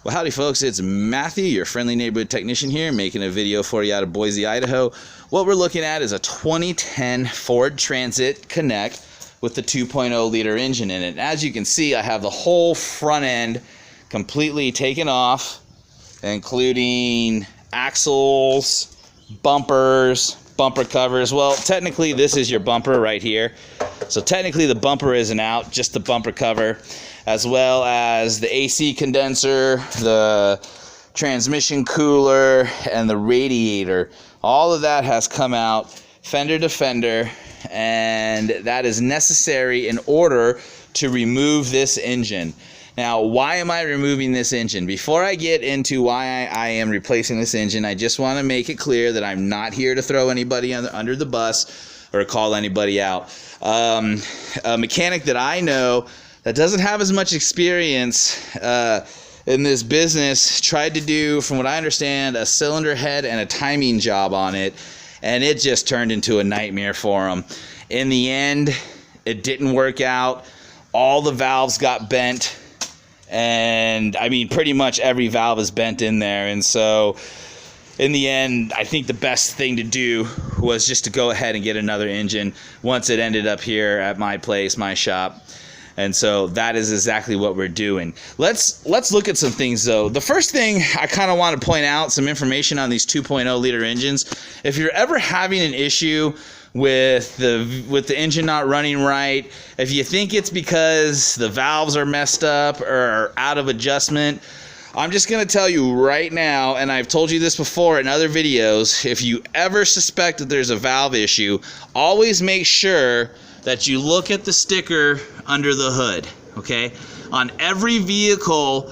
Well, howdy folks, it's Matthew, your friendly neighborhood technician here, making a video for you out of Boise, Idaho. What we're looking at is a 2010 Ford Transit Connect with the 2.0 liter engine in it. As you can see, I have the whole front end completely taken off, including axles, bumpers, bumper covers. Well, technically this is your bumper right here. So technically the bumper isn't out, just the bumper cover, as well as the AC condenser, the transmission cooler, and the radiator. All of that has come out fender to fender, and that is necessary in order to remove this engine. Now, why am I removing this engine? Before I get into why I am replacing this engine, I just want to make it clear that I'm not here to throw anybody under the bus or call anybody out. A mechanic that I know that doesn't have as much experience in this business tried to do, from what I understand, a cylinder head and a timing job on it, and it just turned into a nightmare for him. In the end, it didn't work out. All the valves got bent, and I mean pretty much every valve is bent in there, and so in the end, I think the best thing to do was just to go ahead and get another engine once it ended up here at my place, my shop. And so that is exactly what we're doing. Let's look at some things though. The first thing I kind of want to point out, some information on these 2.0 liter engines. If you're ever having an issue with the engine not running right, if you think it's because the valves are messed up or out of adjustment, I'm just going to tell you right now, and I've told you this before in other videos, if you ever suspect that there's a valve issue, always make sure that you look at the sticker under the hood, okay? On every vehicle,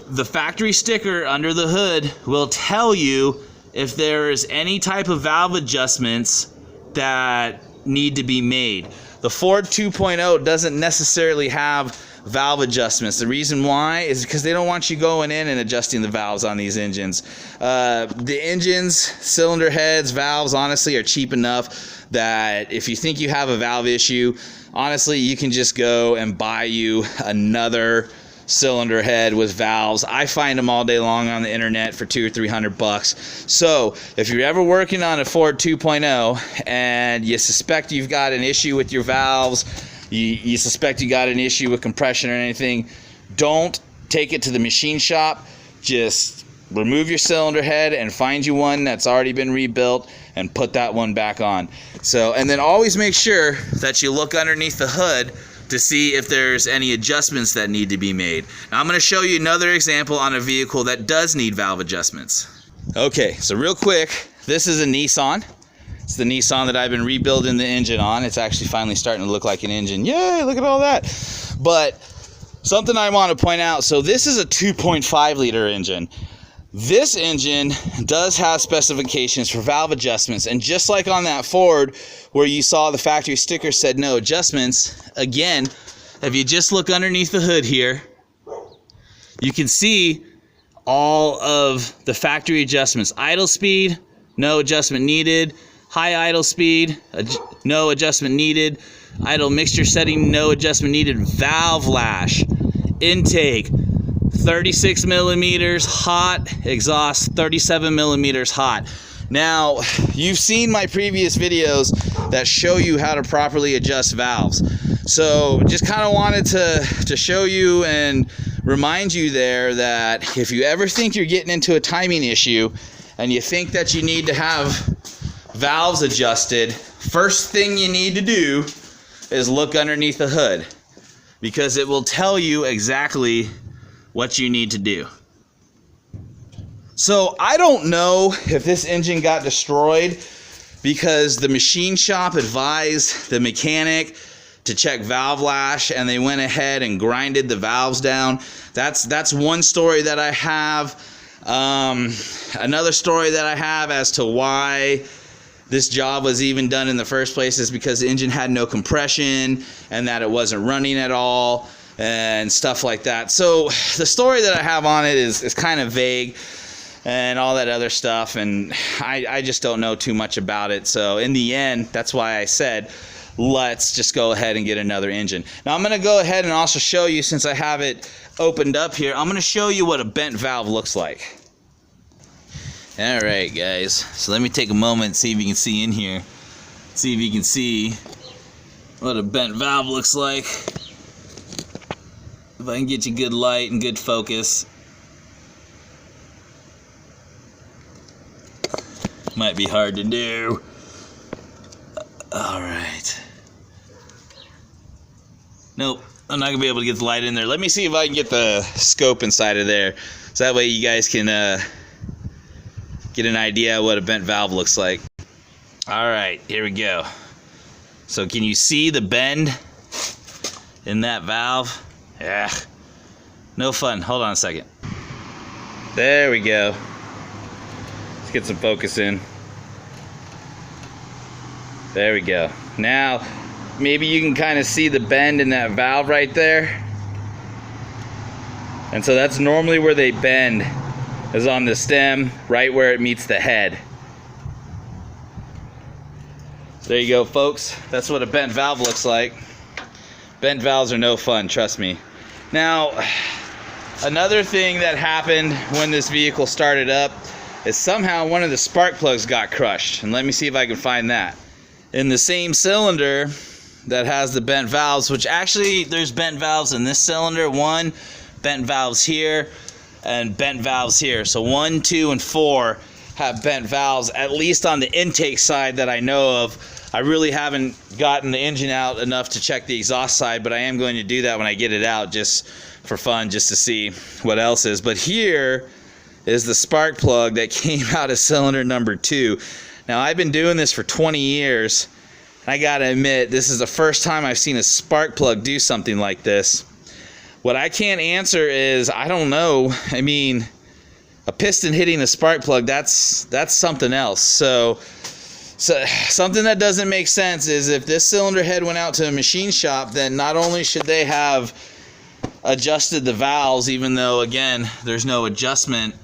the factory sticker under the hood will tell you if there is any type of valve adjustments that need to be made. The Ford 2.0 doesn't necessarily have valve adjustments. The reason why is because they don't want you going in and adjusting the valves on these engines. The engines, cylinder heads, valves, honestly, are cheap enough that if you think you have a valve issue, honestly, you can just go and buy you another cylinder head with valves. I find them all day long on the internet for $200 or $300. So if you're ever working on a Ford 2.0 and you suspect you've got an issue with your valves, you suspect you got an issue with compression or anything, don't take it to the machine shop. Just remove your cylinder head and find you one that's already been rebuilt and put that one back on. So, and then always make sure that you look underneath the hood to see if there's any adjustments that need to be made. Now I'm going to show you another example on a vehicle that does need valve adjustments. Okay, so real quick, this is a Nissan. It's the Nissan that I've been rebuilding the engine on. It's actually finally starting to look like an engine. Yay, look at all that. But something I want to point out, so this is a 2.5 liter engine. This engine does have specifications for valve adjustments, and just like on that Ford where you saw the factory sticker said no adjustments, again, if you just look underneath the hood here, you can see all of the factory adjustments. Idle speed, no adjustment needed. High idle speed, no adjustment needed. Idle mixture setting, no adjustment needed. Valve lash, intake, 36 millimeters hot, exhaust 37 millimeters hot. Now, you've seen my previous videos that show you how to properly adjust valves. So just kind of wanted to show you and remind you there that if you ever think you're getting into a timing issue and you think that you need to have valves adjusted, first thing you need to do is look underneath the hood, because it will tell you exactly what you need to do. So I don't know if this engine got destroyed because the machine shop advised the mechanic to check valve lash and they went ahead and grinded the valves down. That's one story that I have. Another story that I have as to why this job was even done in the first place is because the engine had no compression and that it wasn't running at all and stuff like that. So the story that I have on it is kind of vague and all that other stuff, and I just don't know too much about it. So in the end, that's why I said let's just go ahead and get another engine. Now I'm going to go ahead and also show you, since I have it opened up here, I'm going to show you what a bent valve looks like. Alright guys, so let me take a moment, see if you can see in here. See if you can see what a bent valve looks like. If I can get you good light and good focus. Might be hard to do. Alright. Nope, I'm not going to be able to get the light in there. Let me see if I can get the scope inside of there. So that way you guys can get an idea what a bent valve looks like. Alright, here we go. So can you see the bend in that valve? Yeah. No fun. Hold on a second. There we go. Let's get some focus in. There we go. Now, maybe you can kind of see the bend in that valve right there. And so that's normally where they bend, is on the stem, right where it meets the head. There you go, folks. That's what a bent valve looks like. Bent valves are no fun, trust me. Now, another thing that happened when this vehicle started up is somehow one of the spark plugs got crushed. And let me see if I can find that. In the same cylinder that has the bent valves, which actually there's bent valves in this cylinder. One, bent valves here, and bent valves here. So 1, 2, and 4 have bent valves, at least on the intake side that I know of. I really haven't gotten the engine out enough to check the exhaust side, but I am going to do that when I get it out, just for fun, just to see what else is. But here is the spark plug that came out of cylinder number 2. Now, I've been doing this for 20 years, and I gotta admit, this is the first time I've seen a spark plug do something like this. What I can't answer is, I don't know. I mean, a piston hitting a spark plug, that's something else. So something that doesn't make sense is, if this cylinder head went out to a machine shop, then not only should they have adjusted the valves, even though, again, there's no adjustment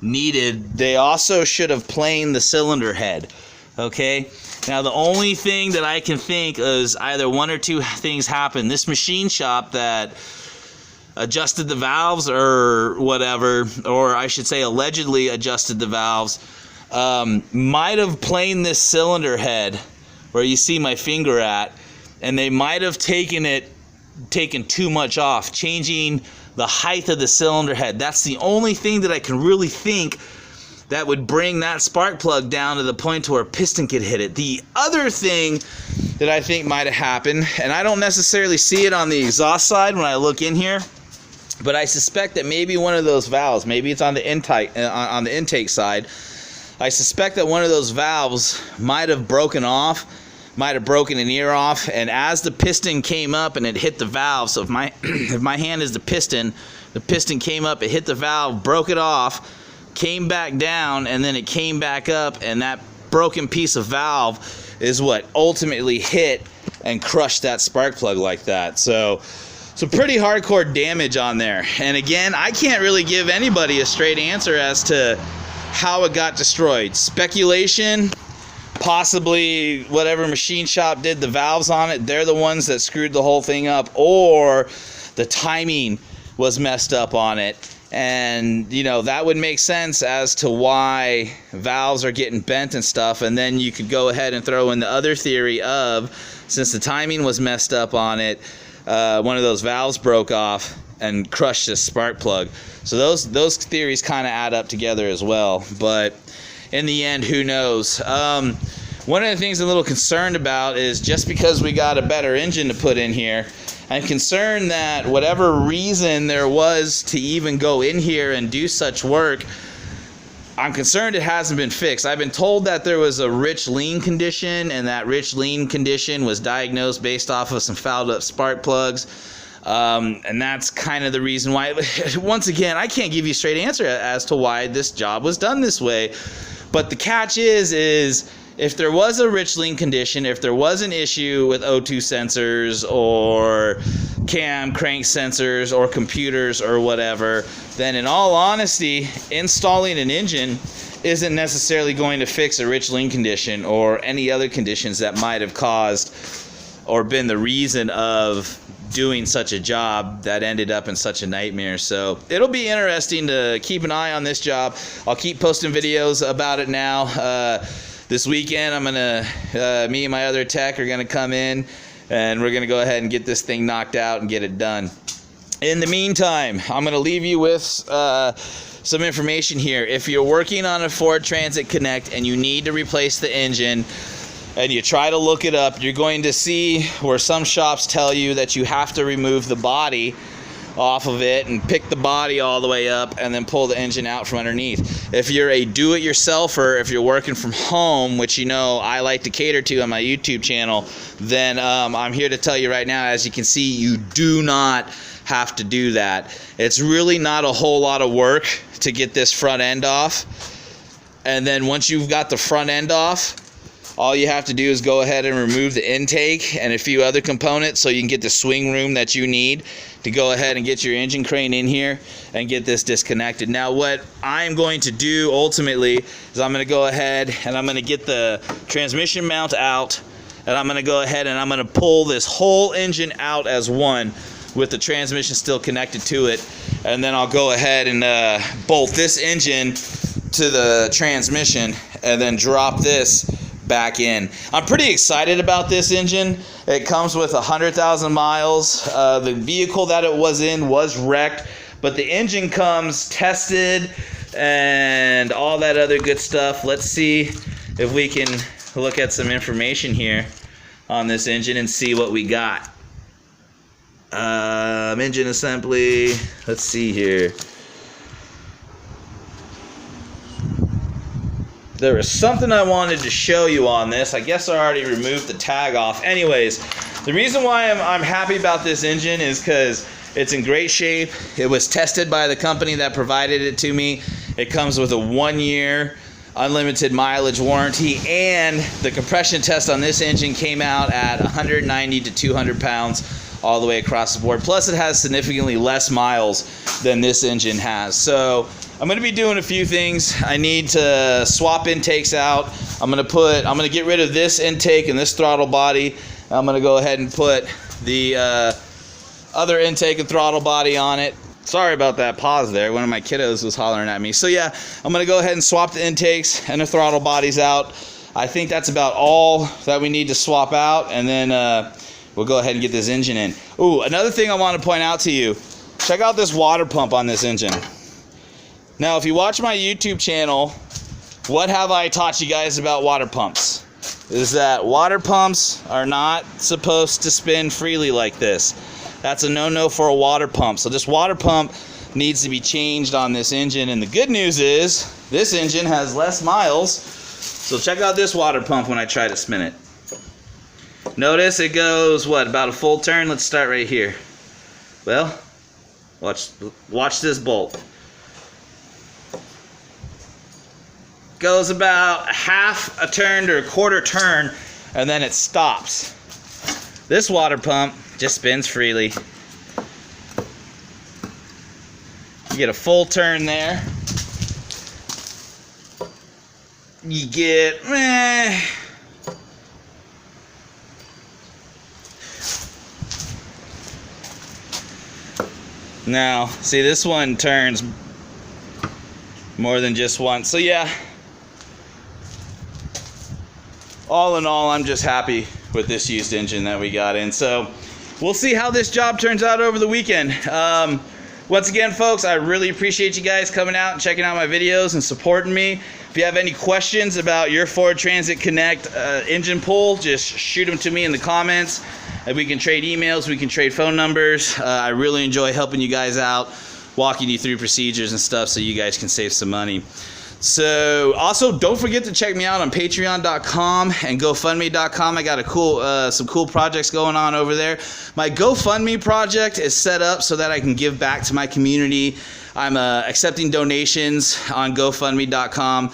needed, they also should have planed the cylinder head. Okay? Now, the only thing that I can think is either one or two things happened. This machine shop that adjusted the valves or whatever, or I should say allegedly adjusted the valves, might have planed this cylinder head where you see my finger at, and they might have taken too much off, changing the height of the cylinder head. That's the only thing that I can really think that would bring that spark plug down to the point to where a piston could hit it. The other thing that I think might have happened, and I don't necessarily see it on the exhaust side when I look in here, but I suspect that maybe one of those valves, maybe it's on the intake side, I suspect that one of those valves might have broken off, might have broken an ear off, and as the piston came up and it hit the valve, so if my hand is the piston came up, it hit the valve, broke it off, came back down, and then it came back up, and that broken piece of valve is what ultimately hit and crushed that spark plug like that. So pretty hardcore damage on there. And again, I can't really give anybody a straight answer as to how it got destroyed. Speculation, possibly whatever machine shop did the valves on it, they're the ones that screwed the whole thing up, or the timing was messed up on it. And, you know, that would make sense as to why valves are getting bent and stuff. And then you could go ahead and throw in the other theory of, since the timing was messed up on it, one of those valves broke off and crushed this spark plug. So those theories kind of add up together as well. But in the end, who knows? One of the things I'm a little concerned about is, just because we got a better engine to put in here, I'm concerned that whatever reason there was to even go in here and do such work, I'm concerned it hasn't been fixed. I've been told that there was a rich lean condition, and that rich lean condition was diagnosed based off of some fouled up spark plugs. And that's kind of the reason why. Once again, I can't give you a straight answer as to why this job was done this way. But the catch is if there was a rich lean condition, if there was an issue with O2 sensors or crank sensors or computers or whatever, then in all honesty, installing an engine isn't necessarily going to fix a rich lean condition or any other conditions that might have caused or been the reason of doing such a job that ended up in such a nightmare. So it'll be interesting to keep an eye on this job. I'll keep posting videos about it now. This weekend I'm gonna me and my other tech are gonna come in, and we're gonna go ahead and get this thing knocked out and get it done. In the meantime, I'm gonna leave you with some information here. If you're working on a Ford Transit Connect and you need to replace the engine, and you try to look it up, you're going to see where some shops tell you that you have to remove the body off of it and pick the body all the way up and then pull the engine out from underneath. If you're a do-it-yourselfer, if you're working from home, which you know I like to cater to on my YouTube channel, then I'm here to tell you right now, as you can see, you do not have to do that. It's really not a whole lot of work to get this front end off. And then once you've got the front end off, all you have to do is go ahead and remove the intake and a few other components so you can get the swing room that you need to go ahead and get your engine crane in here and get this disconnected. Now what I'm going to do ultimately is I'm going to go ahead and I'm going to get the transmission mount out, and I'm going to go ahead and I'm going to pull this whole engine out as one with the transmission still connected to it, and then I'll go ahead and bolt this engine to the transmission and then drop this back in. I'm pretty excited about this engine. It comes with 100,000 miles. The vehicle that it was in was wrecked, but the engine comes tested and all that other good stuff. Let's see if we can look at some information here on this engine and see what we got. Engine assembly. Let's see here. There was something I wanted to show you on this. I guess I already removed the tag off. Anyways, the reason why I'm happy about this engine is because it's in great shape. It was tested by the company that provided it to me. It comes with a 1-year unlimited mileage warranty, and the compression test on this engine came out at 190 to 200 pounds all the way across the board. Plus it has significantly less miles than this engine has. So I'm going to be doing a few things. I need to swap intakes out. I'm going to get rid of this intake and this throttle body. I'm going to go ahead and put the other intake and throttle body on it. Sorry about that pause there. One of my kiddos was hollering at me. So yeah, I'm going to go ahead and swap the intakes and the throttle bodies out. I think that's about all that we need to swap out, and then we'll go ahead and get this engine in. Ooh, another thing I want to point out to you. Check out this water pump on this engine. Now, if you watch my YouTube channel, what have I taught you guys about water pumps? Is that water pumps are not supposed to spin freely like this. That's a no-no for a water pump. So this water pump needs to be changed on this engine. And the good news is this engine has less miles. So check out this water pump when I try to spin it. Notice it goes, what, about a full turn? Let's start right here. Well, watch this bolt. Goes about half a turn to a quarter turn, and then it stops. This water pump just spins freely. You get a full turn there. You get now, see, this one turns more than just once. So yeah, all in all, I'm just happy with this used engine that we got in. So we'll see how this job turns out over the weekend. Once again, folks, I really appreciate you guys coming out and checking out my videos and supporting me. If you have any questions about your Ford Transit Connect engine pull, just shoot them to me in the comments. And we can trade emails, we can trade phone numbers. I really enjoy helping you guys out, walking you through procedures and stuff so you guys can save some money. So also, don't forget to check me out on patreon.com and gofundme.com. I got some cool projects going on over there. My GoFundMe project is set up so that I can give back to my community. I'm accepting donations on gofundme.com.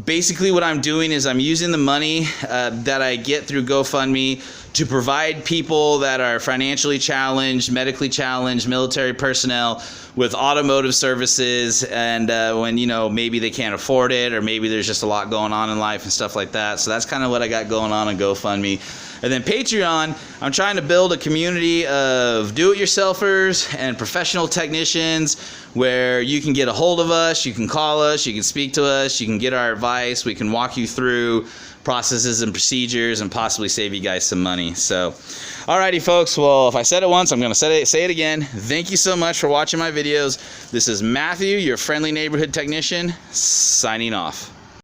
Basically what I'm doing is I'm using the money that I get through GoFundMe to provide people that are financially challenged, medically challenged, military personnel with automotive services, and when, you know, maybe they can't afford it, or maybe there's just a lot going on in life and stuff like that. So that's kind of what I got going on GoFundMe. And then Patreon, I'm trying to build a community of do-it-yourselfers and professional technicians where you can get a hold of us, you can call us, you can speak to us, you can get our advice, we can walk you through processes and procedures and possibly save you guys some money. So, alrighty folks, well, if I said it once, I'm going to say it again. Thank you so much for watching my videos. This is Matthew, your friendly neighborhood technician, signing off.